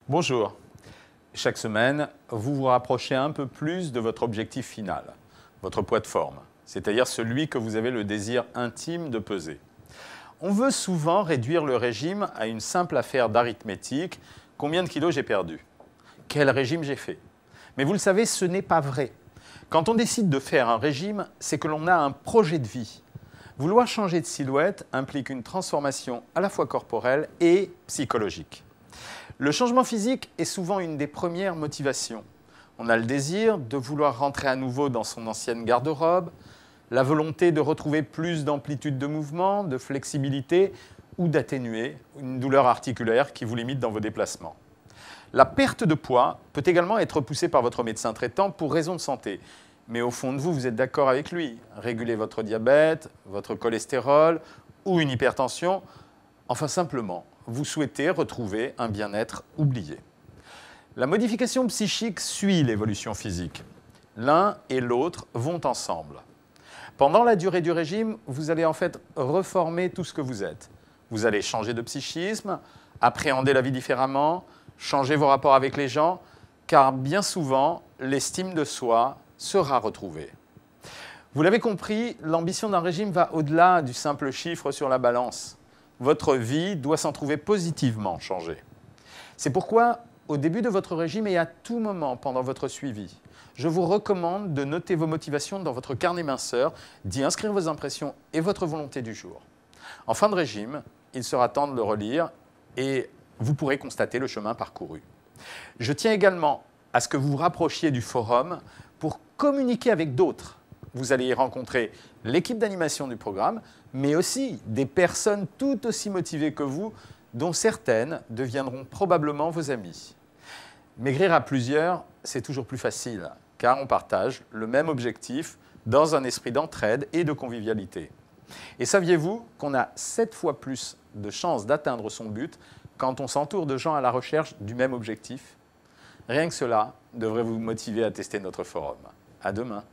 Bonjour. Chaque semaine, vous vous rapprochez un peu plus de votre objectif final, votre poids de forme, c'est-à-dire celui que vous avez le désir intime de peser. On veut souvent réduire le régime à une simple affaire d'arithmétique. Combien de kilos j'ai perdu? Quel régime j'ai fait? Mais vous le savez, ce n'est pas vrai. Quand on décide de faire un régime, c'est que l'on a un projet de vie. Vouloir changer de silhouette implique une transformation à la fois corporelle et psychologique. Le changement physique est souvent une des premières motivations. On a le désir de vouloir rentrer à nouveau dans son ancienne garde-robe, la volonté de retrouver plus d'amplitude de mouvement, de flexibilité ou d'atténuer une douleur articulaire qui vous limite dans vos déplacements. La perte de poids peut également être poussée par votre médecin traitant pour raison de santé. Mais au fond de vous, vous êtes d'accord avec lui. Réguler votre diabète, votre cholestérol ou une hypertension, enfin simplement, vous souhaitez retrouver un bien-être oublié. La modification psychique suit l'évolution physique. L'un et l'autre vont ensemble. Pendant la durée du régime, vous allez en fait reformer tout ce que vous êtes. Vous allez changer de psychisme, appréhender la vie différemment, changer vos rapports avec les gens, car bien souvent, l'estime de soi sera retrouvée. Vous l'avez compris, l'ambition d'un régime va au-delà du simple chiffre sur la balance. Votre vie doit s'en trouver positivement changée. C'est pourquoi, au début de votre régime et à tout moment pendant votre suivi, je vous recommande de noter vos motivations dans votre carnet minceur, d'y inscrire vos impressions et votre volonté du jour. En fin de régime, il sera temps de le relire et vous pourrez constater le chemin parcouru. Je tiens également à ce que vous vous rapprochiez du forum pour communiquer avec d'autres. Vous allez y rencontrer l'équipe d'animation du programme, mais aussi des personnes tout aussi motivées que vous, dont certaines deviendront probablement vos amis. Maigrir à plusieurs, c'est toujours plus facile, car on partage le même objectif dans un esprit d'entraide et de convivialité. Et saviez-vous qu'on a 7 fois plus de chances d'atteindre son but quand on s'entoure de gens à la recherche du même objectif? Rien que cela devrait vous motiver à tester notre forum. À demain.